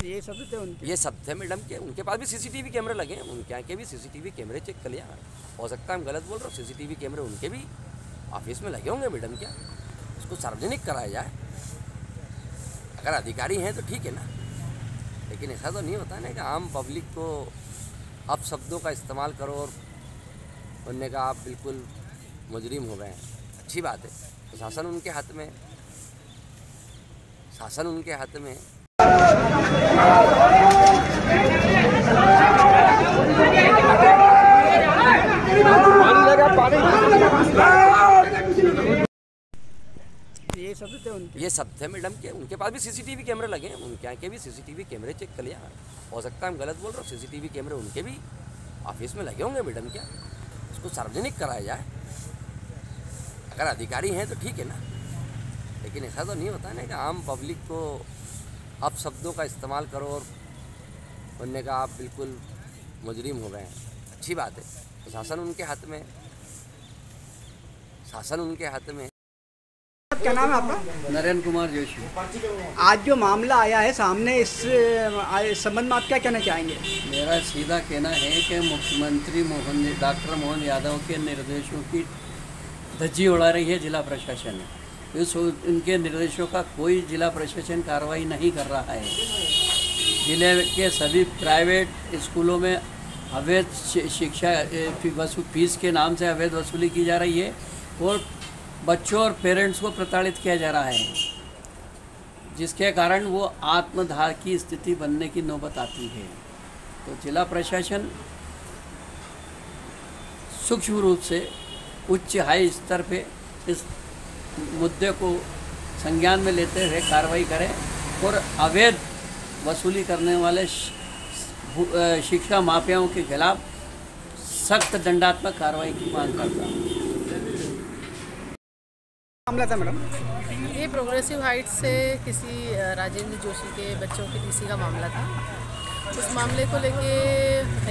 ये सब थे उनके? ये सब थे मैडम के। उनके पास भी सीसीटीवी कैमरे लगे हैं, उनके यहाँ के भी सीसीटीवी कैमरे चेक कर लिया। हो सकता है हम गलत बोल रहे हो, सीसीटीवी कैमरे उनके भी ऑफिस में लगे होंगे मैडम। क्या उसको सार्वजनिक कराया जाए? अगर अधिकारी हैं तो ठीक है ना, लेकिन ऐसा तो नहीं होता है ना कि आम पब्लिक को अब शब्दों का इस्तेमाल करो और उनने कहा आप बिल्कुल मुजरिम हो गए हैं। अच्छी बात है, तो शासन उनके हाथ में, शासन उनके हाथ में। ये सब थे उनके? ये सब थे मैडम के। उनके पास भी सीसीटीवी कैमरे लगे हैं, उनके यहाँ के भी सीसीटीवी कैमरे चेक कर लिया। हो सकता है हम गलत बोल रहे हो, सीसीटीवी कैमरे उनके भी ऑफिस में लगे होंगे मैडम। क्या उसको सार्वजनिक कराया जाए? अगर अधिकारी हैं तो ठीक है ना, लेकिन ऐसा तो नहीं होता है ना कि आम पब्लिक को अब शब्दों का इस्तेमाल करो और उनने कहा आप बिल्कुल मुजरिम हो गए हैं। अच्छी बात है, तो शासन उनके हाथ में, शासन उनके हाथ में। क्या नाम है आपका? नरेंद्र कुमार जोशी। आज जो मामला आया है सामने, इस संबंध में आप क्या कहना चाहेंगे? मेरा सीधा कहना है कि मुख्यमंत्री डॉक्टर मोहन यादव के निर्देशों की धज्जी उड़ा रही है जिला प्रशासन। उनके निर्देशों का कोई जिला प्रशासन कार्रवाई नहीं कर रहा है। जिले के सभी प्राइवेट स्कूलों में अवैध शिक्षा फीस के नाम से अवैध वसूली की जा रही है और बच्चों और पेरेंट्स को प्रताड़ित किया जा रहा है, जिसके कारण वो आत्मदाह की स्थिति बनने की नौबत आती है। तो जिला प्रशासन सूक्ष्म रूप से उच्च हाई स्तर पे इस मुद्दे को संज्ञान में लेते हुए कार्रवाई करें और अवैध वसूली करने वाले शिक्षा माफियाओं के खिलाफ सख्त दंडात्मक कार्रवाई की मांग करता हूँ। मामला था मैडम? ये प्रोग्रेसिव हाइट्स से किसी राजेंद्र जोशी के बच्चों के टीसी का मामला था। उस मामले को लेके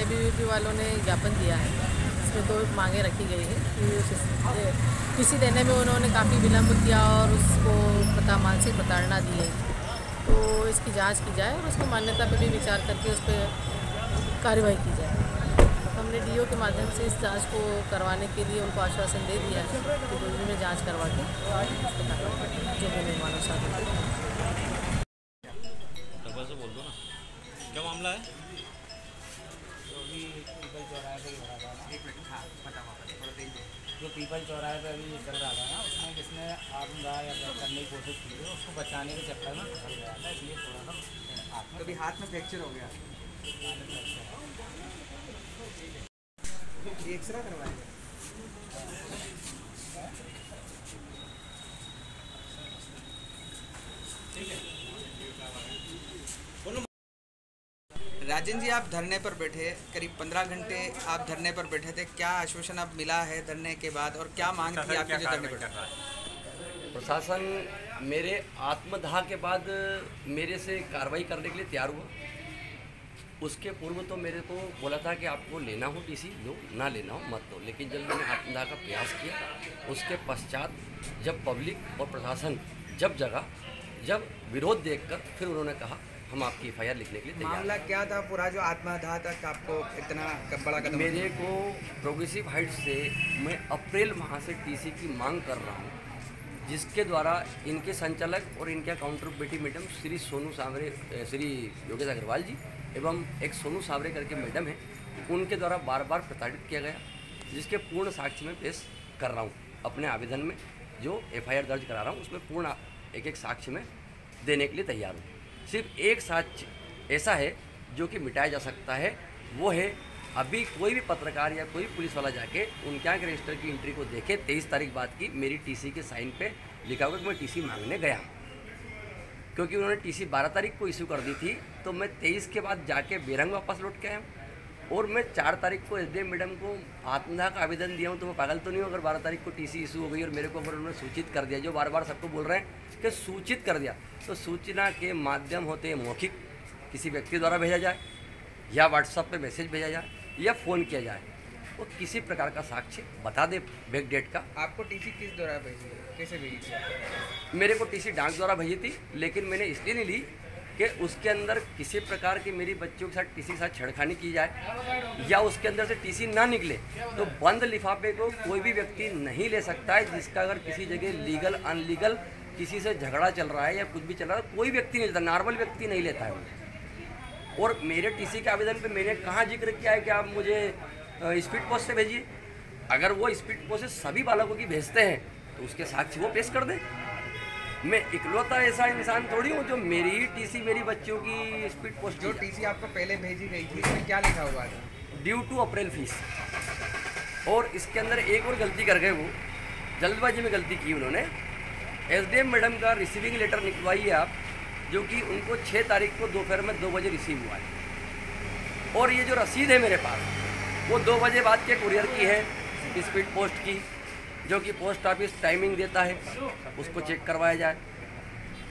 एबीवीपी वालों ने ज्ञापन दिया है। इसमें 2 मांगे रखी गई है। टीसी देने में उन्होंने काफ़ी विलम्ब किया और उसको मानसिक प्रताड़ना दी है। तो इसकी जांच की जाए और उसकी मान्यता पर भी विचार करके उस पर कार्रवाई की जाए। हमने डीओ के माध्यम से इस जांच को करवाने के लिए उनको आश्वासन दे दिया है कि 2 दिन में जांच करवा के जो भी निर्माणानुसार से बोल दो ना, क्या मामला है? जो पीपल चौराहे पे अभी चल रहा था ना, उसमें किसने आत्मदाह या करने की कोशिश की थी, उसको बचाने के चक्कर में फंस गया था, इसलिए थोड़ा सा कभी हाथ में फ्रैक्चर हो गया, एक्सरे करवाया। राजेंद्र जी, आप धरने पर बैठे, करीब 15 घंटे आप धरने पर बैठे थे। क्या आश्वासन आप मिला है धरने के बाद और क्या मांग थी आपकी जो धरने पर? प्रशासन मेरे आत्मदाह के बाद मेरे से कार्रवाई करने के लिए तैयार हुआ। उसके पूर्व तो मेरे को बोला था कि आपको लेना हो टीसी लो, ना लेना हो मत लो। लेकिन जब मैंने आत्मदाह का प्रयास किया, उसके पश्चात जब पब्लिक और प्रशासन जब विरोध देखकर फिर उन्होंने कहा हम आपकी एफआईआर लिखने के लिए तैयार। मामला क्या था पूरा जो आत्मदाह तक आपको इतना बड़ा कदम? मेरे को प्रोग्रेसिव हाइट्स से मैं अप्रैल माह से टीसी की मांग कर रहा हूँ, जिसके द्वारा इनके संचालक और इनके काउंटरपेटी मैडम श्री सोनू सावरे, श्री योगेश अग्रवाल जी एवं एक सोनू सावरे करके मैडम है, उनके द्वारा बार बार प्रताड़ित किया गया, जिसके पूर्ण साक्ष्य में पेश कर रहा हूँ अपने आवेदन में। जो एफआईआर दर्ज करा रहा हूँ उसमें पूर्ण एक साक्ष्य में देने के लिए तैयार हूँ। सिर्फ एक साक्ष्य ऐसा है जो कि मिटाया जा सकता है, वो है अभी कोई भी पत्रकार या कोई पुलिस वाला जाके उनके यहाँ के रजिस्टर की एंट्री को देखे। 23 तारीख बाद की मेरी टीसी के साइन पे लिखा हुआ कि मैं टीसी मांगने गया, क्योंकि उन्होंने टीसी 12 तारीख को इशू कर दी थी। तो मैं 23 के बाद जाके बेरंग वापस लौट के आया हूँ और मैं 4 तारीख को एसडीएम मैडम को आत्मदाह का आवेदन दिया हूँ। तो मैं पागल तो नहीं हूँ अगर 12 तारीख को टीसी इशू हो गई और मेरे को अगर उन्होंने सूचित कर दिया, जो बार बार सबको बोल रहे हैं कि सूचित कर दिया, तो सूचना के माध्यम होते मौखिक किसी व्यक्ति द्वारा भेजा जाए या व्हाट्सएप पे मैसेज भेजा जाए या फ़ोन किया जाए, वो किसी प्रकार का साक्ष्य बता दे बैक डेट का। आपको टीसी किस द्वारा भेजी, कैसे भेजी थी? मेरे को टीसी डाक द्वारा भेजी थी, लेकिन मैंने इसलिए नहीं ली कि उसके अंदर किसी प्रकार की मेरी बच्चों के साथ टीसी के साथ छेड़खानी की जाए या उसके अंदर से टीसी ना निकले, तो बंद लिफाफे को कोई भी व्यक्ति नहीं ले सकता है। जिसका अगर किसी जगह लीगल अनलीगल किसी से झगड़ा चल रहा है या कुछ भी चल रहा है, कोई व्यक्ति नहीं लेता, नॉर्मल व्यक्ति नहीं लेता है वो। और मेरे टीसी के आवेदन पे मैंने कहाँ जिक्र किया है कि आप मुझे स्पीड पोस्ट से भेजिए। अगर वो स्पीड पोस्ट से सभी बालकों की भेजते हैं तो उसके साक्ष्य वो पेश कर दे। मैं इकलौता ऐसा इंसान थोड़ी हूँ जो मेरी ही टीसी मेरी बच्चों की स्पीड पोस्ट। जो टीसी आपको पहले भेजी गई थी इसमें क्या लिखा हुआ है? Due to April fees. और इसके अंदर एक और गलती कर गए, वो जल्दबाजी में गलती की उन्होंने। एसडीएम मैडम का रिसीविंग लेटर निकलवाइए आप, जो कि उनको 6 तारीख को दोपहर में 2 बजे रिसीव हुआ है। और ये जो रसीद है मेरे पास वो 2 बजे बाद के कुरियर की है, स्पीड पोस्ट की, जो कि पोस्ट ऑफिस टाइमिंग देता है, उसको चेक करवाया जाए।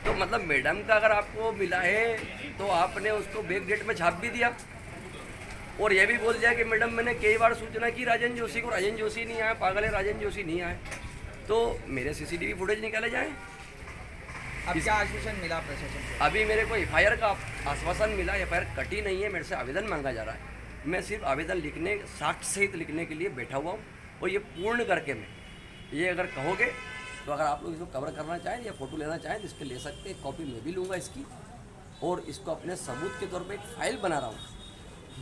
तो मतलब मैडम का अगर आपको मिला है तो आपने उसको बैक डेट में छाप भी दिया और ये भी बोल दिया कि मैडम मैंने कई बार सूचना की राजन जोशी को, राजन जोशी नहीं आया, पागल है राजन जोशी नहीं आए। तो मेरे सीसीटीवी फुटेज निकाले जाएँ। अब क्या आश्वासन मिला प्रशासन से? अभी मेरे को एफआईआर का आश्वासन मिला, एफआईआर कटी नहीं है, मेरे से आवेदन मांगा जा रहा है। मैं सिर्फ आवेदन लिखने, साक्ष्य सहित लिखने के लिए बैठा हुआ हूँ और ये पूर्ण करके मैं ये अगर कहोगे तो अगर आप लोग इसको कवर करना चाहें या फ़ोटो लेना चाहें तो इसके ले सकते हैं। कॉपी मैं भी लूँगा इसकी और इसको अपने सबूत के तौर पे एक फ़ाइल बना रहा हूँ,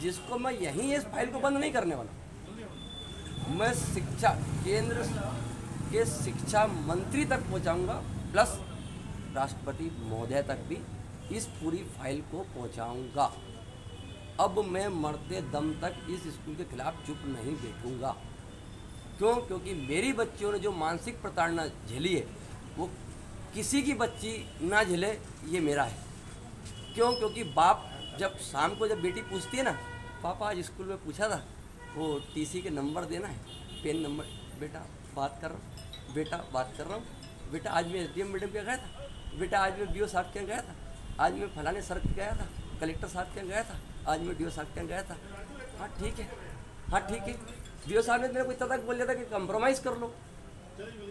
जिसको मैं यहीं इस फाइल को बंद नहीं करने वाला। मैं शिक्षा केंद्र के शिक्षा मंत्री तक पहुँचाऊँगा, प्लस राष्ट्रपति महोदय तक भी इस पूरी फाइल को पहुँचाऊँगा। अब मैं मरते दम तक इस स्कूल के खिलाफ चुप नहीं बैठूँगा। क्यों? क्योंकि मेरी बच्चियों ने जो मानसिक प्रताड़ना झेली है वो किसी की बच्ची ना झेले, ये मेरा है। क्यों? क्योंकि बाप जब शाम को जब बेटी पूछती है ना, पापा आज स्कूल में पूछा था वो टीसी के नंबर देना है, पेन नंबर, बेटा बात कर रहा हूँ, बेटा बात कर रहा हूँ, बेटा आज मैं एसडीएम मैडम के गया था, बेटा आज मैं बीओ साहब के यहाँ गया था, आज मैं फलाने सर के गया था, कलेक्टर साहब के यहाँ गया था, आज मैं डीओ साहब के यहाँ गया था। हाँ ठीक है, हाँ ठीक है। बीओ साहब ने मेरे को इतना तक बोल दिया था कि कंप्रोमाइज़ कर लो।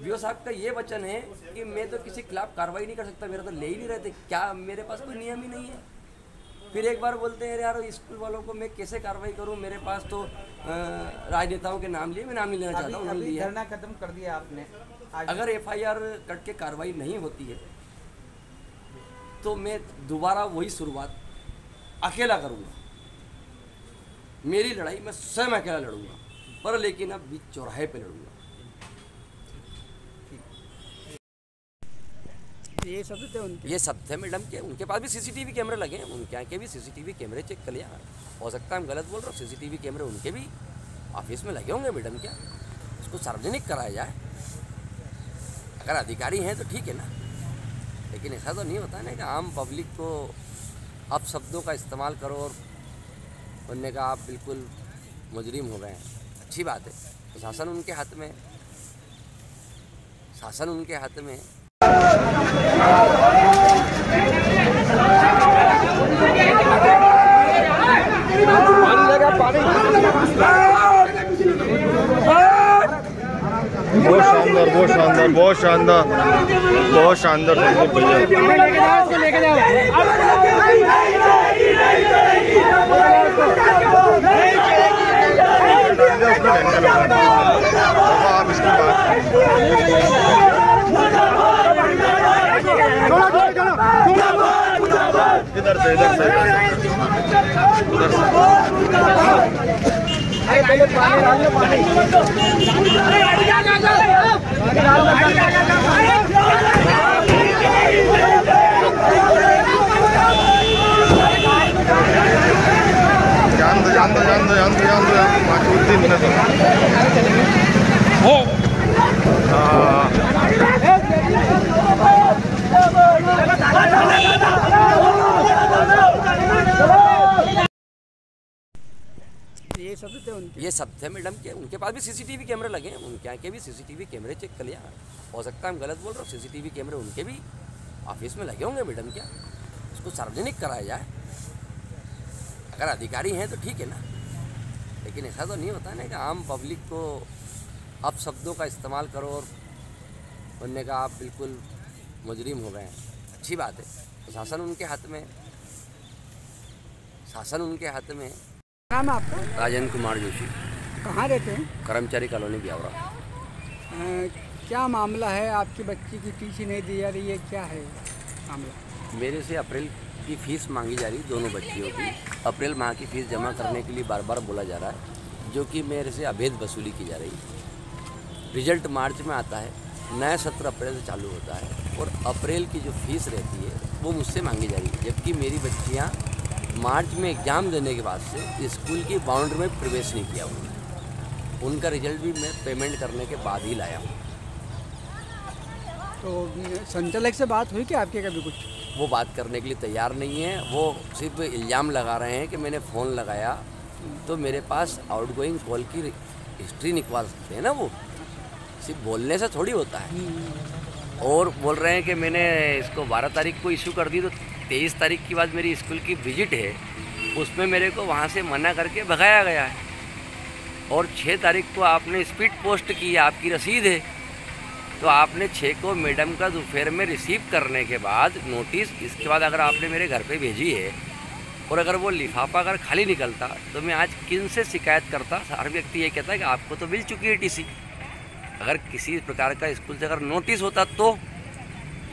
बीओ साहब का ये वचन है कि मैं तो किसी खिलाफ कार्रवाई नहीं कर सकता, मेरा तो ले ही नहीं रहते, क्या मेरे पास कोई नियम ही नहीं है। फिर एक बार बोलते हैं यार स्कूल वालों को मैं कैसे कार्रवाई करूं, मेरे पास तो राजनेताओं के नाम लिए, मैं नाम नहीं लेना चाहता हूँ, उन्होंने लिया। धरना खत्म कर दिया आपने। अगर एफआईआर कट के कार्रवाई नहीं होती है तो मैं दोबारा वही शुरुआत अकेला करूँगा। मेरी लड़ाई मैं स्वयं अकेला लड़ूंगा, पर लेकिन अब बीच चौराहे पे लड़ूंगा। ये सब थे उनके, ये सब थे मैडम के, उनके पास भी सीसीटीवी कैमरे लगे हैं, उनके यहाँ के भी सीसीटीवी कैमरे चेक कर लिया। हो सकता है हम गलत बोल रहे हो, सीसीटीवी कैमरे उनके भी ऑफिस में लगे होंगे मैडम क्या, उसको सार्वजनिक कराया जाए। अगर अधिकारी हैं तो ठीक है ना, लेकिन ऐसा तो नहीं होता है ना कि आम पब्लिक को आप शब्दों का इस्तेमाल करो और बनने का आप बिल्कुल मुजरिम हो गए हैं। अच्छी बात है, तो शासन उनके हाथ में, शासन उनके हाथ में। बहुत शानदार, बहुत शानदार, बहुत शानदार, बहुत शानदार आप इसकी बात इधर से उधर से जान दो माशूद्दीन ने तो ये सब थे मैडम के, उनके पास भी सीसीटीवी कैमरे लगे हैं, उनके यहाँ के भी सीसीटीवी कैमरे चेक कर लिया। हो सकता है हम गलत बोल रहे हो, सीसीटीवी कैमरे उनके भी ऑफिस में लगे होंगे मैडम क्या, उसको सार्वजनिक कराया जाए। अगर अधिकारी हैं तो ठीक है ना, लेकिन ऐसा तो नहीं होता है ना कि आम पब्लिक को आप शब्दों का इस्तेमाल करो और बनने का आप बिल्कुल मुजरिम हो गए हैं। अच्छी बात है, तो शासन उनके हाथ में, शासन उनके हाथ में है। नाम है आपका? राजेंद्र कुमार जोशी, कहाँ रहते हैं? कर्मचारी कॉलोनी ब्यावरा। क्या मामला है? आपकी बच्ची की टीसी नहीं दी जा रही है, क्या है मामला? मेरे से अप्रैल की फ़ीस मांगी जा रही, दोनों बच्चियों की अप्रैल माह की फ़ीस जमा करने के लिए बार बार बोला जा रहा है, जो कि मेरे से अवैध वसूली की जा रही है। रिजल्ट मार्च में आता है, नया सत्र अप्रैल से चालू होता है और अप्रैल की जो फ़ीस रहती है वो मुझसे मांगी जा रही है, जबकि मेरी बच्चियाँ मार्च में एग्ज़ाम देने के बाद से स्कूल की बाउंड्री में प्रवेश नहीं किया उन्होंने। उनका रिजल्ट भी मैं पेमेंट करने के बाद ही लाया हूँ। तो संचालक से बात हुई क्या आपके कभी कुछ? वो बात करने के लिए तैयार नहीं है। वो सिर्फ इल्ज़ाम लगा रहे हैं कि मैंने फ़ोन लगाया तो मेरे पास आउटगोइंग कॉल की हिस्ट्री निकलवा सकते हैं ना। वो सिर्फ बोलने से थोड़ी होता है। और बोल रहे हैं कि मैंने इसको 12 तारीख को इशू कर दी, तो 23 तारीख के बाद मेरी स्कूल की विजिट है, उसमें मेरे को वहाँ से मना करके भगाया गया है। और 6 तारीख को आपने स्पीड पोस्ट की है, आपकी रसीद है, तो आपने 6 को मैडम का दोपहर में रिसीव करने के बाद नोटिस, इसके बाद अगर आपने मेरे घर पे भेजी है और अगर वो लिफाफा अगर खाली निकलता तो मैं आज किन से शिकायत करता? हर व्यक्ति ये कहता है कि आपको तो मिल चुकी है टीसी। अगर किसी प्रकार का स्कूल से अगर नोटिस होता तो,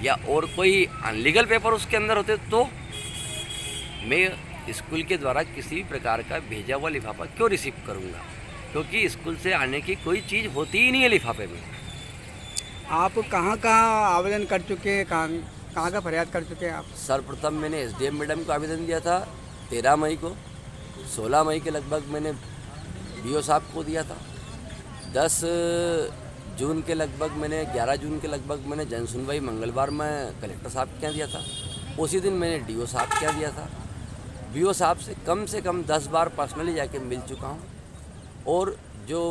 या और कोई अनलीगल पेपर उसके अंदर होते तो मैं स्कूल के द्वारा किसी भी प्रकार का भेजा हुआ लिफाफा क्यों रिसीव करूँगा? क्योंकि स्कूल से आने की कोई चीज़ होती ही नहीं है लिफाफे में। आप कहाँ आवेदन कर चुके हैं, कहाँ का फरियाद कर चुके हैं आप? सर्वप्रथम मैंने एसडीएम मैडम को आवेदन दिया था 13 मई को, 16 मई के लगभग मैंने बीओ साहब को दिया था, 10 जून के लगभग मैंने 11 जून के लगभग मैंने जन सुनवाई मंगलवार में कलेक्टर साहब के यहाँ दिया था। उसी दिन मैंने डीओ साहब के यहाँ दिया था। बीओ साहब से कम 10 बार पर्सनली जाके मिल चुका हूँ। और जो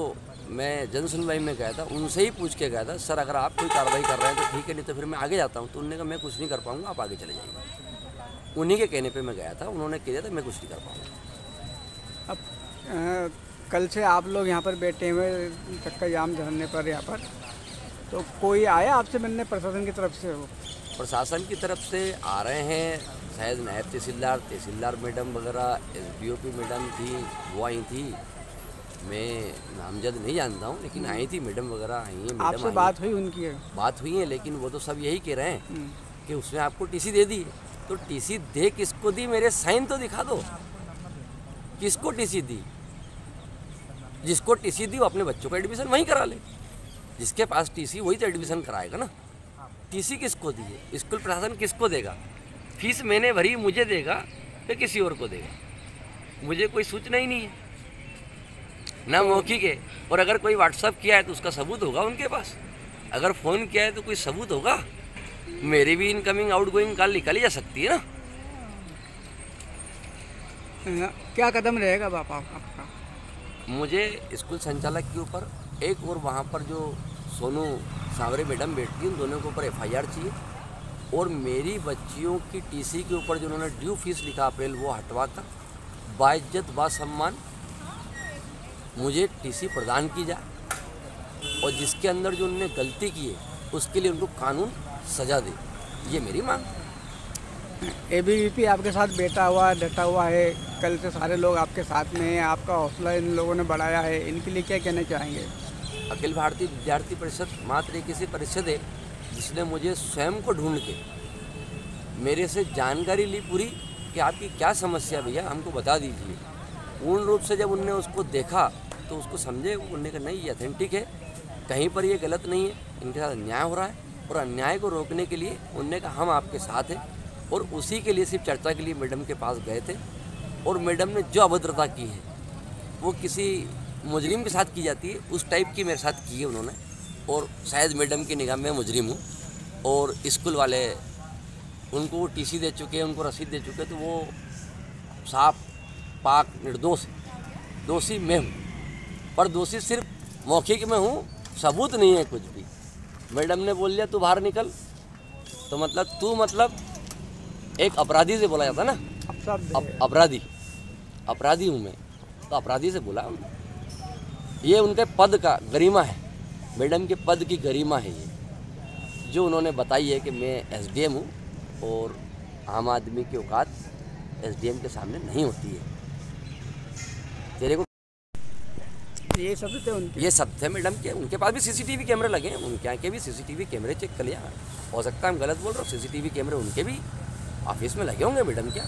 मैं जन सुनवाई में गया था उनसे ही पूछ के गया था, सर अगर आप कोई कार्रवाई कर रहे हैं तो ठीक है, नहीं तो फिर मैं आगे जाता हूँ। तो उन्होंने कहा मैं कुछ नहीं कर पाऊँगा, आप आगे चले जाइए। उन्हीं के कहने पे मैं गया था, उन्होंने कह दिया था मैं कुछ नहीं कर पाऊँगा। अब कल से आप लोग यहाँ पर बैठे हुए चक्का जाम धरने पर यहाँ पर, तो कोई आया आपसे मिलने प्रशासन की तरफ से? हो प्रशासन की तरफ से आ रहे हैं, शायद नायब तहसीलदार मैडम वगैरह, एसडीओपी मैडम थी, वो आई थी। मैं नामजद नहीं जानता हूँ, लेकिन आई थी मैडम वगैरह आई हैं। आपसे बात हुई उनकी? बात हुई है, लेकिन वो तो सब यही कह रहे हैं कि उसने आपको टीसी दे दी। तो टीसी दे किसको दी? मेरे साइन तो दिखा दो, किसको टीसी दी? जिसको टीसी दी वो अपने बच्चों का एडमिशन वहीं करा ले। जिसके पास टीसी वही तो एडमिशन कराएगा ना। टीसी किसको दी है? स्कूल प्रशासन किसको देगा? फीस मैंने भरी, मुझे देगा या किसी और को देगा? मुझे कोई सूचना ही नहीं है ना मौखिक है। और अगर कोई व्हाट्सअप किया है तो उसका सबूत होगा उनके पास। अगर फ़ोन किया है तो कोई सबूत होगा। मेरी भी इनकमिंग आउटगोइंग कॉल निकाली जा सकती है ना। क्या कदम रहेगा बापा आपका? मुझे स्कूल संचालक के ऊपर एक, और वहाँ पर जो सोनू सांवरे मैडम बैठती हैं, उन दोनों के ऊपर एफआईआर चाहिए। और मेरी बच्चियों की टीसी के ऊपर जो उन्होंने ड्यू फीस लिखा अप्रैल, वो हटवा कर बाइज्जत बासम्मान मुझे टीसी प्रदान की जाए। और जिसके अंदर जो उन्होंने गलती की है उसके लिए उनको कानून सजा दे, ये मेरी मांग। एबीवीपी आपके साथ बैठा हुआ डटा हुआ है, कल से सारे लोग आपके साथ में हैं, आपका हौसला इन लोगों ने बढ़ाया है, इनके लिए क्या कहना चाहेंगे? अखिल भारतीय विद्यार्थी परिषद मात्र एक ऐसी परिषद है जिसने मुझे स्वयं को ढूंढ के मेरे से जानकारी ली पूरी कि आपकी क्या समस्या भैया, हमको बता दीजिए। पूर्ण रूप से जब उनने उसको देखा तो उसको समझे, उनने कहा नहीं ये अथेंटिक है, कहीं पर ये गलत नहीं है, इनके साथ अन्याय हो रहा है। और अन्याय को रोकने के लिए उनने कहा हम आपके साथ हैं। और उसी के लिए सिर्फ चर्चा के लिए मैडम के पास गए थे। और मैडम ने जो अभद्रता की है वो किसी मुजरिम के साथ की जाती है, उस टाइप की मेरे साथ की है उन्होंने। और शायद मैडम की निगाह में मुजरिम हूँ। और स्कूल वाले उनको वो टीसी दे चुके हैं, उनको रसीद दे चुके हैं, तो वो साफ पाक निर्दोष है। दोषी मैं हूँ, पर दोषी सिर्फ मौखिक में हूँ, सबूत नहीं है कुछ भी। मैडम ने बोल दिया तू बाहर निकल, तो मतलब तू मतलब एक अपराधी से बोला जाता ना, अपराधी हूँ मैं, तो अपराधी से बोला। ये उनके पद का गरिमा है, मैडम के पद की गरिमा है ये, जो उन्होंने बताई है कि मैं एसडीएम हूँ और आम आदमी की औकात एसडीएम के सामने नहीं होती है। तेरे को ये सब थे उनके, ये सब थे मैडम के, उनके पास भी सीसीटीवी कैमरे लगे हैं, उनके यहाँ के भी सीसीटीवी कैमरे चेक कर लिया। हो सकता है हम गलत बोल रहे हो, सीसीटीवी कैमरे उनके भी ऑफिस में लगे होंगे मैडम। क्या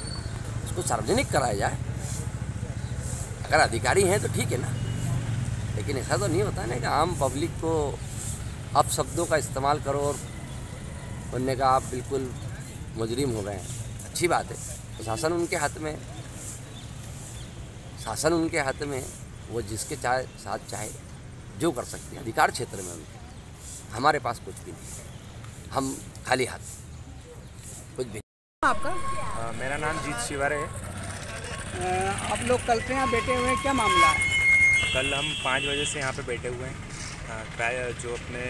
इसको सार्वजनिक कराया जाए? अगर अधिकारी हैं तो ठीक है ना, लेकिन ऐसा तो नहीं होता ना कि आम पब्लिक को आप शब्दों का इस्तेमाल करो और बनने का आप बिल्कुल मुजरिम हो गए हैं। अच्छी बात है, तो शासन उनके हाथ में, शासन उनके हाथ में, वो जिसके साथ चाहे जो कर सकते हैं, अधिकार क्षेत्र में उनके। हमारे पास कुछ भी नहीं, हम खाली हाथ, कुछ भी। आपका मेरा नाम जीत शिवर है। आप लोग कल से यहाँ बैठे हुए हैं, क्या मामला है? कल हम 5 बजे से यहाँ पे बैठे हुए हैं। जो अपने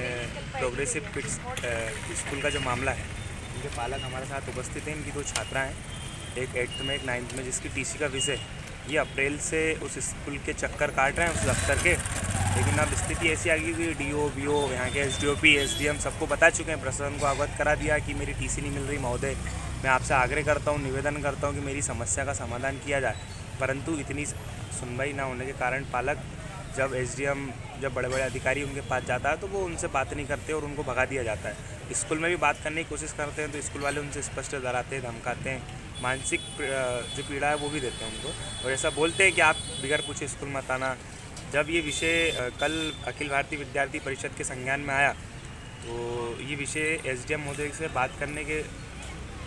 प्रोग्रेसिव किड्स स्कूल का जो मामला है, इनके पालक हमारे साथ उपस्थित हैं। इनकी 2 छात्रा हैं, एक 8th में एक 9th में, जिसकी टीसी का विषय ये अप्रैल से उस स्कूल के चक्कर काट रहे हैं, उस दफ्तर के। लेकिन अब स्थिति ऐसी आ गई कि डीओ बीओ, यहाँ के एसडीओपी एसडीएम सबको बता चुके हैं, प्रशासन को अवगत करा दिया कि मेरी टीसी नहीं मिल रही महोदय। मैं आपसे आग्रह करता हूँ, निवेदन करता हूँ कि मेरी समस्या का समाधान किया जाए। परंतु इतनी सुनवाई ना होने के कारण पालक, जब एसडीएम, जब बड़े बड़े अधिकारी उनके पास जाता है तो वो उनसे बात नहीं करते और उनको भगा दिया जाता है। स्कूल में भी बात करने की कोशिश करते हैं तो स्कूल वाले उनसे स्पष्ट डराते हैं, धमकाते हैं, मानसिक जो पीड़ा है वो भी देते हैं उनको, और ऐसा बोलते हैं कि आप बिगड़ पूछे स्कूल मत आना। जब ये विषय कल अखिल भारतीय विद्यार्थी परिषद के संज्ञान में आया तो ये विषय एसडीएम महोदय से बात करने के,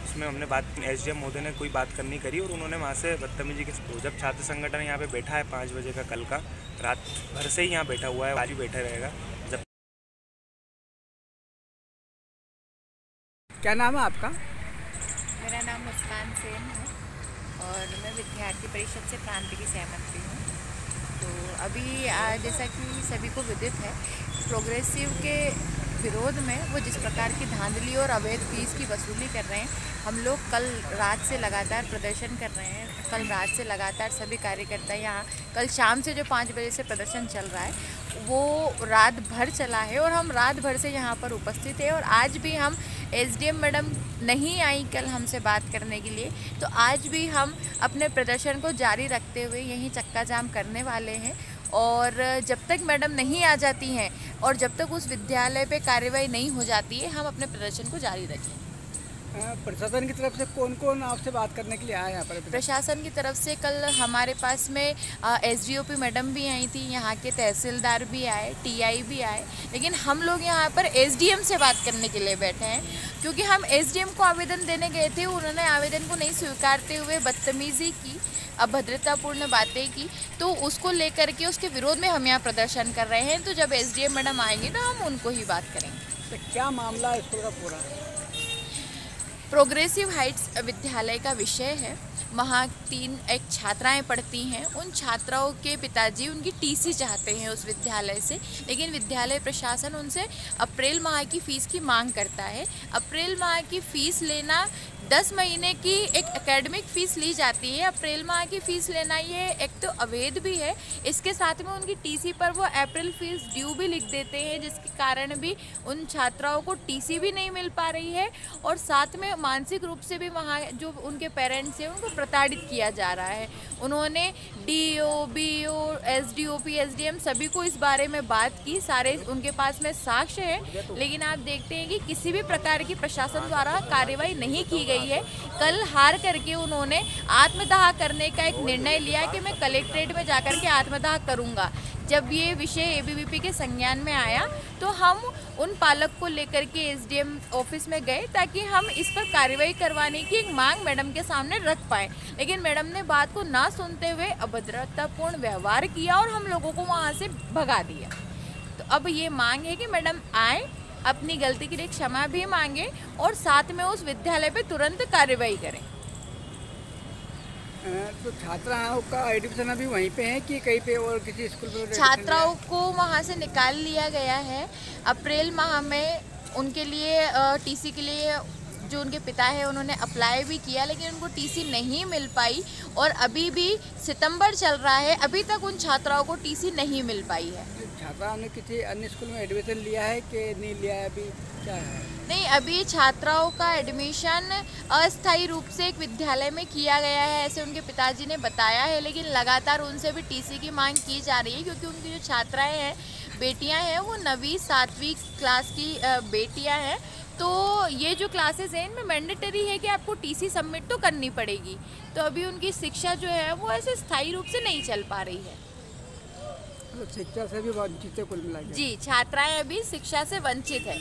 उसमें हमने बात, एसडीएम महोदय ने कोई बात करनी करी और उन्होंने वहाँ से बदतमीजी के। जब छात्र संगठन यहाँ पे बैठा है 5 बजे का, कल का रात भर से ही यहाँ बैठा हुआ है, आज भी बैठा रहेगा। जब क्या नाम है आपका? मेरा नाम मुस्कान सेन है और मैं विद्यार्थी परिषद से क्रांति की सहमति हूँ। तो अभी जैसा कि सभी को विदित है, प्रोग्रेसिव के विरोध में वो जिस प्रकार की धांधली और अवैध फीस की वसूली कर रहे हैं, हम लोग कल रात से लगातार प्रदर्शन कर रहे हैं। कल रात से लगातार सभी कार्यकर्ता यहाँ, कल शाम से जो 5 बजे से प्रदर्शन चल रहा है वो रात भर चला है और हम रात भर से यहाँ पर उपस्थित हैं। और आज भी हम, एसडीएम मैडम नहीं आई कल हमसे बात करने के लिए, तो आज भी हम अपने प्रदर्शन को जारी रखते हुए यहीं चक्का जाम करने वाले हैं। और जब तक मैडम नहीं आ जाती हैं और जब तक उस विद्यालय पे कार्रवाई नहीं हो जाती है, हम अपने प्रदर्शन को जारी रखें। प्रशासन की तरफ से कौन कौन आपसे बात करने के लिए आया यहाँ पर? प्रशासन की तरफ से कल हमारे पास में एसडीओपी मैडम भी आई थी, यहाँ के तहसीलदार भी आए, टीआई भी आए, लेकिन हम लोग यहाँ पर एसडीएम से बात करने के लिए बैठे हैं क्योंकि हम एसडीएम को आवेदन देने गए थे। उन्होंने आवेदन को नहीं स्वीकारते हुए बदतमीजी की, अभद्रतापूर्ण बातें की, तो उसको लेकर के उसके विरोध में हम यहाँ प्रदर्शन कर रहे हैं। तो जब एसडीएम मैडम आएंगे तो हम उनको ही बात करेंगे। तो क्या मामला है स्कूल का पूरा? प्रोग्रेसिव हाइट्स विद्यालय का विषय है। वहाँ 3 छात्राएं पढ़ती हैं। उन छात्राओं के पिताजी उनकी टीसी चाहते हैं उस विद्यालय से, लेकिन विद्यालय प्रशासन उनसे अप्रैल माह की फ़ीस की मांग करता है। अप्रैल माह की फ़ीस लेना, 10 महीने की एक एकेडमिक फ़ीस ली जाती है, अप्रैल माह की फ़ीस लेना ये एक तो अवैध भी है। इसके साथ में उनकी टीसी पर वो अप्रैल फ़ीस ड्यू भी लिख देते हैं, जिसके कारण भी उन छात्राओं को टीसी भी नहीं मिल पा रही है और साथ में मानसिक रूप से भी वहाँ जो उनके पेरेंट्स हैं उनको प्रताड़ित किया जा रहा है। उन्होंने डीओ, बीओ, एसडीओपी, एसडीएम सभी को इस बारे में बात की, सारे उनके पास में साक्ष्य है, लेकिन आप देखते हैं कि किसी भी प्रकार की प्रशासन द्वारा कार्रवाई नहीं की गई है। कल हार करके उन्होंने आत्मदाह करने का एक निर्णय लिया कि मैं कलेक्ट्रेट में जाकर के आत्मदाह करूंगा। जब ये विषय एबीवीपी के संज्ञान में आया तो हम उन पालक को लेकर के एसडीएम ऑफिस में गए ताकि हम इस पर कार्रवाई करवाने की एक मांग मैडम के सामने रख पाएँ, लेकिन मैडम ने बात को ना सुनते हुए अभद्रतापूर्ण व्यवहार किया और हम लोगों को वहाँ से भगा दिया। तो अब ये मांग है कि मैडम आए, अपनी गलती के लिए क्षमा भी मांगे और साथ में उस विद्यालय पे तुरंत कार्रवाई करें। तो छात्राओं का एडमिशन अभी वहीं पे है कि कहीं पे और किसी स्कूल में? छात्राओं को वहाँ से निकाल लिया गया है। अप्रैल माह में उनके लिए टीसी के लिए जो उनके पिता है उन्होंने अप्लाई भी किया, लेकिन उनको टीसी नहीं मिल पाई और अभी भी सितंबर चल रहा है, अभी तक उन छात्राओं को टीसी नहीं मिल पाई है। छात्राओं ने किसी अन्य स्कूल में एडमिशन लिया है कि नहीं लिया है, अभी क्या है? नहीं, अभी छात्राओं का एडमिशन अस्थायी रूप से एक विद्यालय में किया गया है, ऐसे उनके पिताजी ने बताया है। लेकिन लगातार उनसे भी टीसी की मांग की जा रही है, क्योंकि उनकी जो छात्राएं हैं, बेटियां हैं, वो 9वीं 7वीं क्लास की बेटियां हैं। तो ये जो क्लासेस हैं, इनमें मैंडेटरी है कि आपको टीसी सबमिट तो करनी पड़ेगी। तो अभी उनकी शिक्षा जो है वो ऐसे स्थायी रूप से नहीं चल पा रही है। शिक्षा से भी वंचित है कुल मिला के। जी, छात्राएं अभी शिक्षा से वंचित है।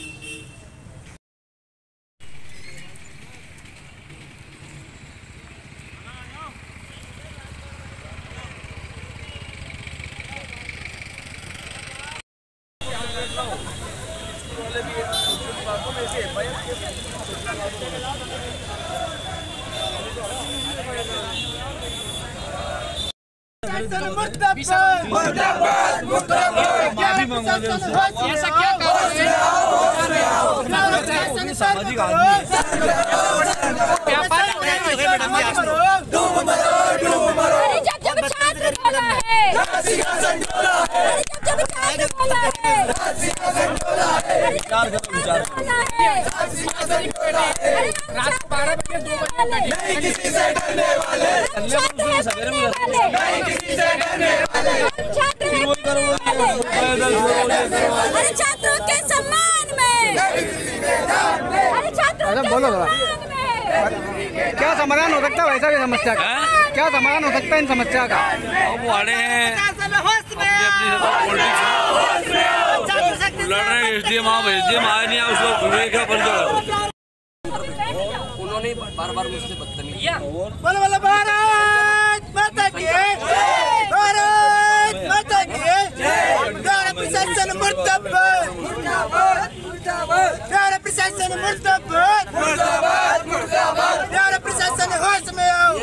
ऐसा क्या सामाजिक छात्रों के सम्मान में, बोलो क्या समाधान हो सकता है वैसा भी समस्या का? क्या समाधान हो सकता है इन समस्या का? अब वाले हैं अपनी लड़ रहे हैं, एसडीएम आए नहीं, उसको विवेक है बंद। उन्होंने बार-बार मुझसे बदतमीजी किया। बोलो भारत माता की, भारत माता की, प्रशासन मुर्दाबाद, प्रशासन मुर्दाबाद, प्रशासन होश में आओ,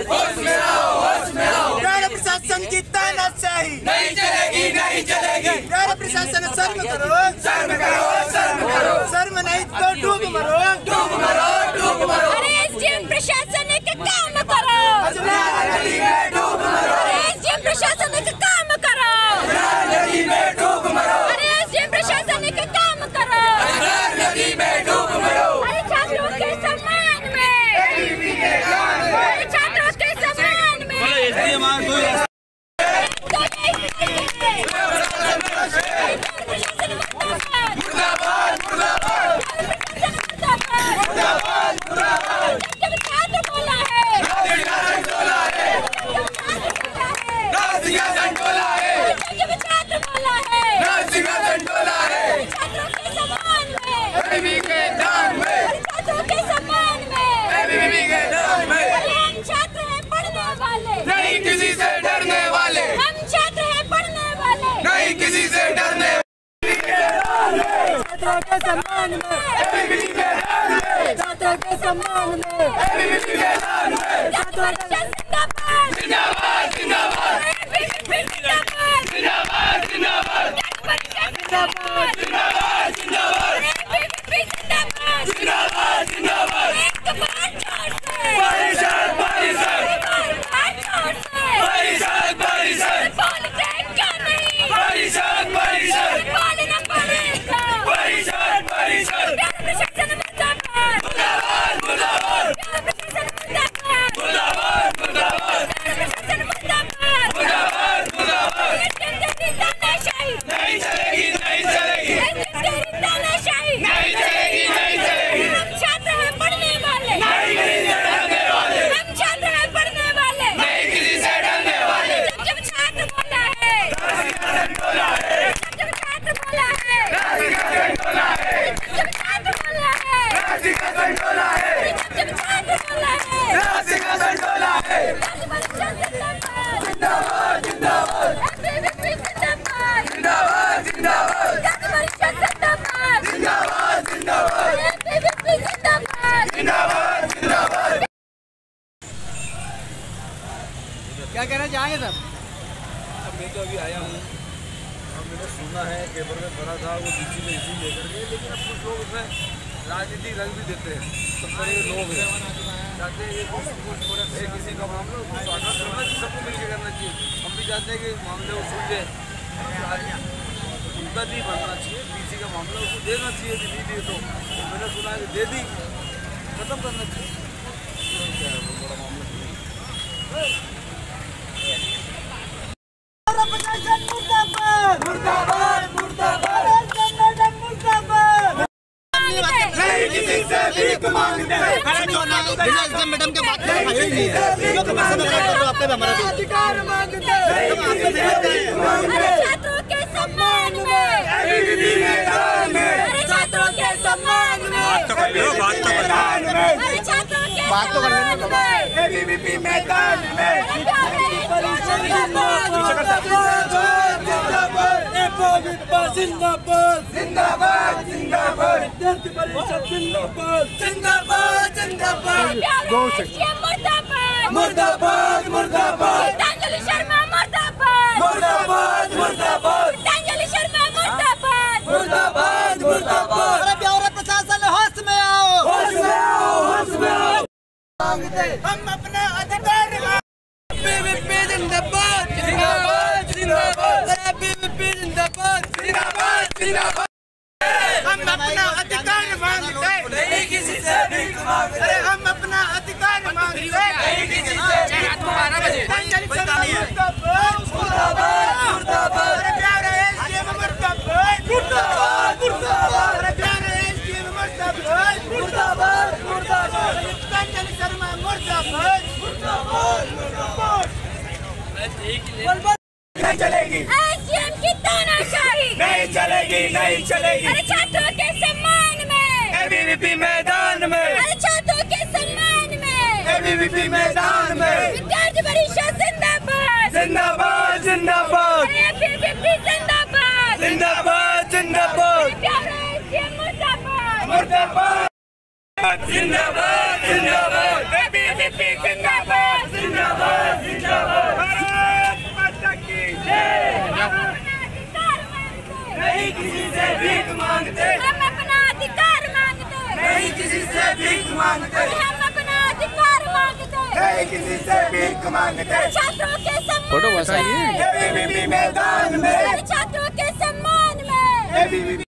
प्रशासन की तानाशाही नहीं चलेगी, नहीं चलेगी। प्रशासन शर्म करो, शर्म करो, शर्म करो, शर्म नहीं तो डूब मरो, डूब मरो, डूब मरो। अरे एसडीएम प्रशासन एक काम करो, नदी में डूब मरो, अरे एसडीएम प्रशासन एक काम करो, नदी में डूब मरो, अरे एसडीएम प्रशासन एक काम करो, नदी में डूब मरो। अरे छात्रों के सम्मान में, अरे छात्रों के सम्मान में, एसडीएम आए कोई किसी से डरने वाले, हम छात्र हैं पढ़ने वाले, नहीं किसी से डरने वाले। छात्रों के सम्मान में, छात्रों के सम्मान में, छात्रों के जिंदाबाद, जिंदाबाद, जिंदाबाद, जिंदाबाद, जिंदाबाद, जिंदाबाद, जिंदाबाद, जिंदाबाद, जिंदाबाद, जिंदाबाद, जिंदाबाद। परिषद, परिषद, परिषद, परिषद, परिषद, परिषद, परिषद, मुर्दाबाद, मुर्दाबाद, मुर्दाबाद, मुर्दाबाद, मुर्दाबाद, मुर्दाबाद। नहीं चलेगी, नहीं चलेगी, नहीं चलेगी, नहीं चलेगी। हम छात्र हैं पढ़ने वाले, नहीं किसी से डरने वाले, हम छात्र हैं पढ़ने वाले, नहीं किसी से डरने वाले। जब छात्र बोला है, बोला है, जब छात्र बोला है, बोला है, जब छात्र बोला है, बोला है, जब छात्र बोला है, बोला है। जिंदाबाद, जिंदाबाद, जिंदाबाद, जिंदाबाद, जिंदाबाद, जिंदाबाद, जिंदाबाद, जिंदाबाद, जिंदाबाद, जिंदाबाद, जिंदाबाद। क्या कहना चाहेंगे सर? अब मैं तो अभी आया हूँ, अब मैंने सुना है पेपर में पढ़ा था वो डीसी में इसी लेकर के, लेकिन अब कुछ लोग उसमें राजनीतिक रंग भी देते हैं। सब तरह के लोग हैं, चाहते हैं कि किसी का मामला उसको स्वागत करना चाहिए, सबको मिलकर करना चाहिए। हम भी चाहते हैं कि मामले को सुन लें। मुद्दा नहीं बनना चाहिए, टीसी का मामला उसको देना चाहिए, नहीं दिए तो मैंने सुना है कि दे दी, खत्म करना चाहिए। क्या है वो बड़ा मामला नहीं किसी से भीख मांगते, मैडम के बात अधिकार मांगते, छात्रों के सम्मान में, छात्रों के सम्मान में, बात तो कर एबीवीपी मैदान में, जिंदाबाद जिंदाबाद जिंदाबाद, विद्यार्थी परिषद जिंदाबाद जिंदाबाद जिंदाबाद, मुर्दाबाद मुर्दाबाद, गीतांजलि शर्मा मुर्दाबाद मुर्दाबाद मुर्दाबाद, गीतांजलि शर्मा मुर्दाबाद मुर्दाबाद मुर्दाबाद। अरे ब्यौरा प्रशासन होश में आओ, होश में आओ, होश में आओ। हम अपना अधिकार एबीवीपी जिंदाबाद जिंदाबाद जिंदाबाद, एबीवीपी जिंदाबाद जिंदाबाद जिंदाबाद। हम अपना अधिकार मांगते, नहीं किसी से भीख मांगते, हम अपना अधिकार मांगते, नहीं किसी से भीख मांगते। मुर्दाबाद मुर्दाबाद, अरे प्यारे एसडीएम मुर्दाबाद मुर्दाबाद मुर्दाबाद, अरे प्यारे एसडीएम मुर्दाबाद मुर्दाबाद मुर्दाबाद, गीतांजलि शर्मा मुर्दाबाद मुर्दाबाद मुर्दाबाद। नहीं चलेगी एसडीएम की तानाशाही, नहीं चलेगी नहीं चलेगी। अरे छात्रों के सम्मान में, एबीवीपी मैदान में, अरे छात्रों के सम्मान में, एबीवीपी मैदान में, विद्यार्थी परिषद जिंदाबाद जिंदाबाद जिंदाबाद, एबीवीपी जिंदाबाद जिंदाबाद जिंदाबाद, प्यारे एसडीएम मुर्दाबाद मुर्दाबाद जिंदाबाद जिंदाबाद, एबीवीपी जिंदाबाद जिंदाबाद जिंदाबाद। नहीं किसी से भीख मांगते, हम अपना अधिकार मांगते, नहीं किसी से भीख मांगते, हम अपना अधिकार मांगते, नहीं किसी से भीख मांगते। छात्रों के सम्मान में, एबीवीपी मैदान में, छात्रों के सम्मान में, एबीवीपी।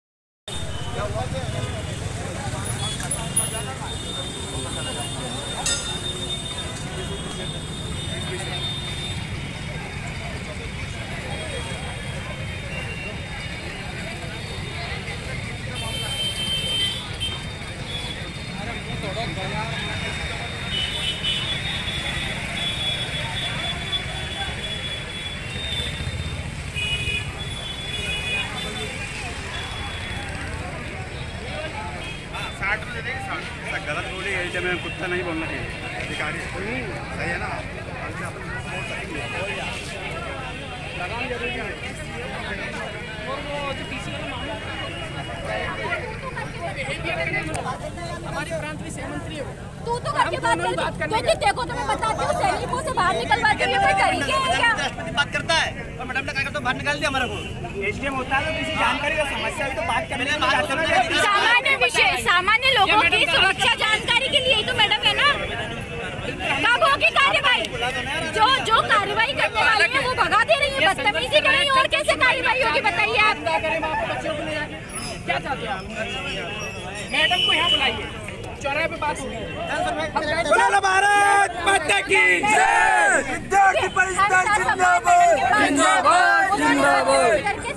गलत बोली है, जब मैं कुत्ता नहीं बोलना चाहिए, अधिकारी सही है ना, लगाम जरूरी है। हमारे प्रांत में सहमंत्री है, तू तो करके बात कर, क्योंकि देखो तो मैं बताती हूँ, सैनिकों से बाहर निकलवाते हुए कोई तरीके हैं क्या? बात करता है और मैडम ने क्या करता है, बाहर निकाल दिया हमारे को। एसडीएम होता है तो किसी जानकारी का समस्या भी तो बात करने में सामान्य विषय, सामान्य लोगों की सुरक्षा जानकारी के लिए तो मैडम है ना। कब होगी कार्रवाई? जो कार्रवाई करने वाले हैं वो भगा दे रही है, बदतमीजी कर रही है, और कैसे कार्रवाई होगी बताइए आप? क्या चाहते हैं आप? मैडम को यहाँ बुलाइए, चौराहे पे बात होगी। भारत माता की जय, विद्यार्थी परिषद जिंदाबाद जिंदाबाद जिंदाबाद।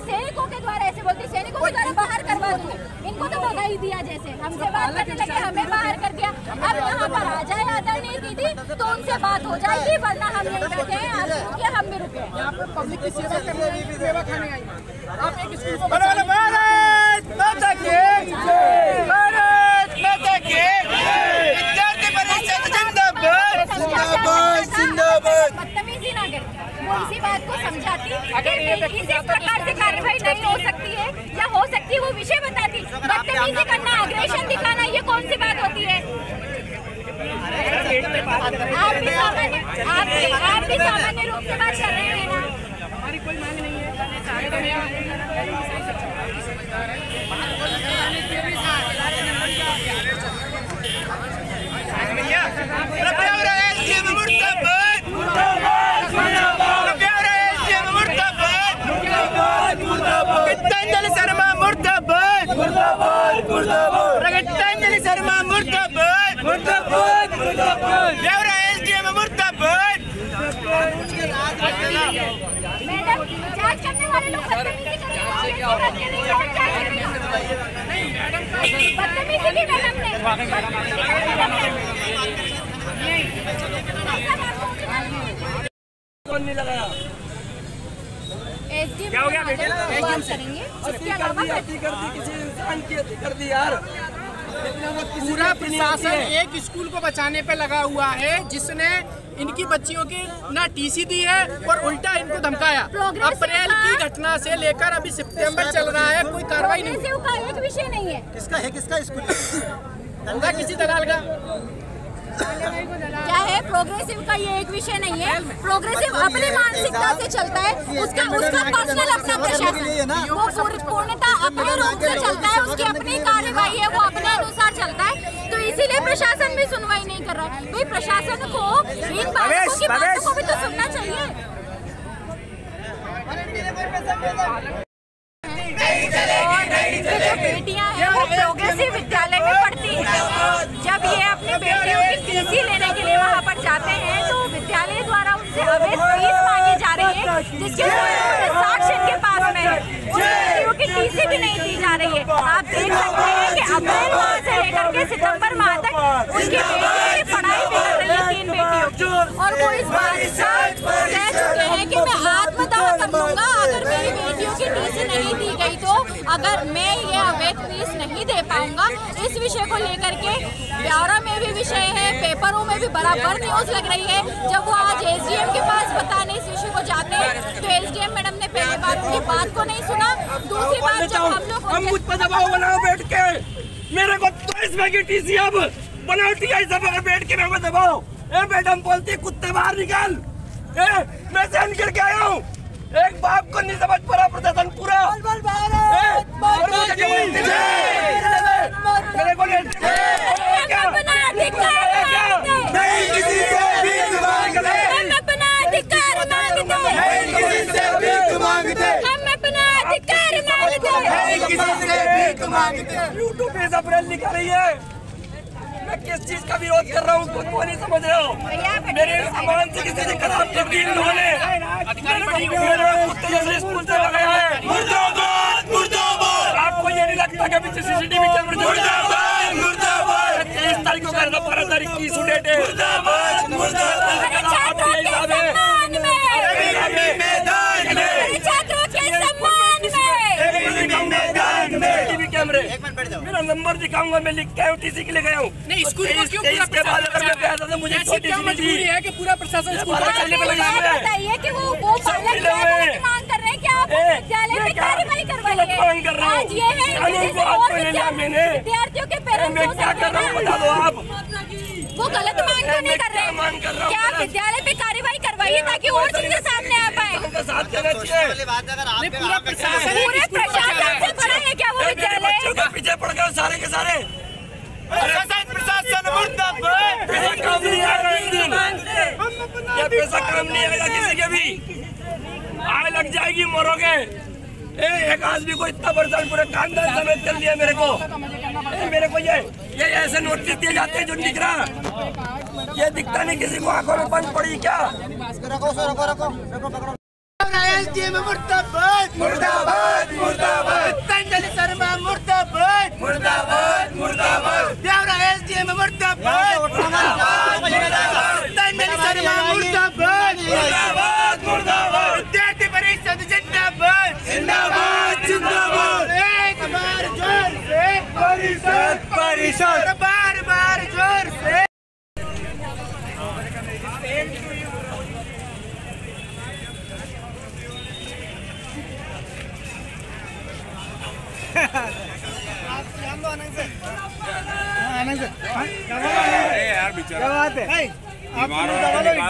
सैनिकों के द्वारा ऐसे बोलती, सैनिकों के द्वारा बाहर करवा दूंगी, इनको तो भगा ही दिया, जैसे हमसे बात करने लगे हमें बाहर कर दिया। अब यहाँ पर आ जाए आदरणीय दीदी तो उनसे बात हो जाएगी, वरना हम नहीं बैठे हैं, आप रुके हम भी रुके। यहाँ पे पब्लिक की सेवा करने आई, सेवा खाने आई, आप एक स्कूल को भारत माता की जय, भारत माता की विद्यार्थी परिषद जिंदाबाद जिंदाबाद जिंदाबाद। बदतमीजी ना करती, वो इसी बात को समझाती कि इस प्रकार से कार्रवाई नहीं हो सकती है, या हो सकती है वो विषय बताती। बदतमीजी करना, अग्रेशन दिखाना, ये कौन सी बात होती है? आप भी सामान्य रूप से बात कर रहे हैं ना। हमारी कोई मांग नहीं है, गीतांजलि रगट्टांजलि शर्मा मुर्दाबाद मुर्दाबाद मुर्दाबाद देवरा एसडीएम मुर्दाबाद। मैडम जांच करने वाले लोग बदतमीजी कर क्या हो गया बेटे? उसके अलावा पूरा प्रशासन एक स्कूल को बचाने पे लगा हुआ है, जिसने इनकी बच्चियों की ना टीसी दी है और उल्टा इनको धमकाया। अप्रैल की घटना से लेकर अभी सितंबर चल रहा है, कोई कार्रवाई नहीं। एक विषय नहीं है। किसका है किसका स्कूल होगा किसी दलाल का? क्या है प्रोग्रेसिव का ये एक विषय नहीं है। प्रोग्रेसिव अपनी मानसिकता से चलता है, उसका पर्सनल अपना प्रशासन वो पूर्णतः अपने रूप से चलता है, उसकी अपनी कार्यवाही है, वो अपने अनुसार चलता है। तो इसीलिए प्रशासन भी सुनवाई नहीं कर रहा है। भाई प्रशासन को इन बातों की बातों को भी तो सुनना चाहिए। जो बेटियां हैं वो प्रोग्रेसिव विद्यालय में पढ़ती हैं, जब ये अपनी बेटियों की टीसी लेने के लिए वहाँ पर जाते हैं तो विद्यालय द्वारा उनसे अवैध फीस मांगी जा रही है, जिसके साक्ष्य इनके पास में है। बेटियों की टीसी भी नहीं दी जा रही है। आप देख सकते हैं कि अप्रैल माह से लेकर के सितंबर माह तक उनकी बेटियों की पढ़ाई भी कर रही है, 3 बेटियों की, और वो इस बात कह चुके हैं कि मैं आत्मदाह कर लूंगा अगर मेरी बेटियों की टीसी नहीं दी गई तो, अगर मैं ये अवैध फीस नहीं दे पाऊंगा। इस विषय को लेकर के ब्यौरा में भी विषय है, पेपरों में भी बराबर न्यूज लग रही है। जब वो आज एसडीएम के पास बताने इस विषय को जाते हैं तो एसडीएम मैडम ने पहली बात उनकी बात को नहीं सुना, दूसरी बात जब हम लोग मुझ पर दबाव बनाओ बैठ के, मेरे को 22 में की टीसी अब बनाओ, टीआई सब बैठ के मेरे को दबाओ। ए मैडम बोलती कुत्ते बाहर निकाल, मैं सहन करके आया हूँ। एक बाप को नहीं समझ पड़ा प्रशासन पूरा। मेरे को नहीं किसी से भीख मांगते, हम अपना अधिकार मांगते, हम अपना अधिकार किसी से भीख मांगते। यूट्यूब पे अप्रैल लिखा रही है, मैं किस चीज का विरोध कर रहा हूँ खुद को नहीं समझ रहे हो। मेरे सामान से किसी ने खराब कर दी इन्होंने, कुत्ते जैसे स्कूल से लगाया है। मुर्दाबाद मुर्दाबाद। आपको ये नहीं लगता कि सीसीटीवी कैमरे मुर्दाबाद मुर्दाबाद। 23 तारीख को करना, 12 तारीख की डेट है। मुर्दाबाद मुर्दाबाद। मेरा नंबर दिखाऊंगा, मैं लिख के आया हूँ, टीसी के लिए गया हूँ। नहीं स्कूल को क्यों पूरा प्रशासन मुझे मजबूरी है कि पूरा प्रशासन स्कूल बताइए कि वो पालक मांग कर रहे हैं कि आप विद्यालय में कार्रवाई करवाइए। आज ये है विद्यार्थियों के पेरेंट्स क्या कर रहा हूँ बता दो आप। वो गलत मांग तो नहीं कर रहे हैं क्या? आप विद्यालय पे कार्रवाई करवाइए ताकि और चीजें सामने आ पाए। पूरा प्रशासन पूरे प्रशासन से बड़ा है क्या वो विद्यालय? पीछे पड़ गए सारे के सारे। प्रशासन मुर्दाबाद। पैसा काम नहीं आएगा एक दिन, ये पैसा काम नहीं आएगा किसी के भी। आग लग जाएगी, मरोगे। एक आदमी को इतना परेशान पूरे खानदान समेत कर लिया मेरे को। मेरे को ये ऐसे नोटिस दिए जाते हैं जो दिख रहा, ये दिखता नहीं किसी को, आंखों में बंद पड़ी क्या? मुर्दाबाद मुर्दाबाद मुर्दाबाद। पतंजलि शर्मा मुर्दाबाद मुर्दाबाद मुर्दाबाद। देवरा एसडीएम मुर्दाबाद मुर्दाबाद। पतंजलि शर्मा मुर्दाबाद मुर्दाबाद मुर्दाबाद। विद्यार्थी परिषद जिंदाबाद जिंदाबाद जिंदाबाद। एक बार जोर से परिषद परिषद, बार बार जोर से। यार बेचारा क्या बात है, आप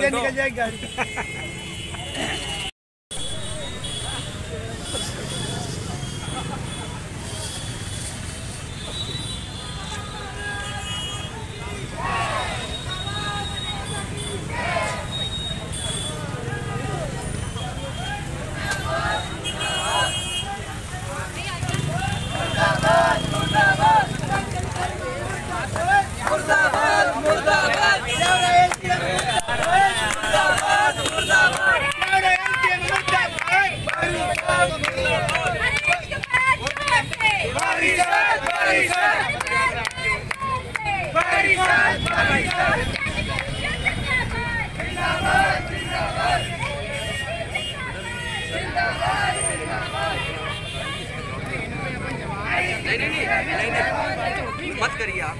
निकल जाएगी गाड़ी। मुर्दाबाद मुर्दाबाद। नहीं मत करिए आप।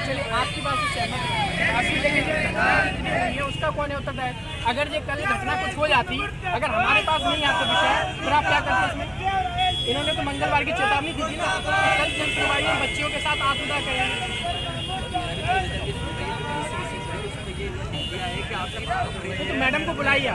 चलिए आपकी बात से सहमत है, आपकी लेकिन जो घटना है उसका कौन है उत्तरदायी? अगर ये कल घटना कुछ हो जाती, अगर हमारे पास नहीं आते विषय, फिर आप क्या करते इसमें? इन्होंने तो मंगलवार की चेतावनी दी थी ना, कल जन सुनवाई में बच्चियों के साथ आत्मदाह करेंगे। तो मैडम को बुलाइए।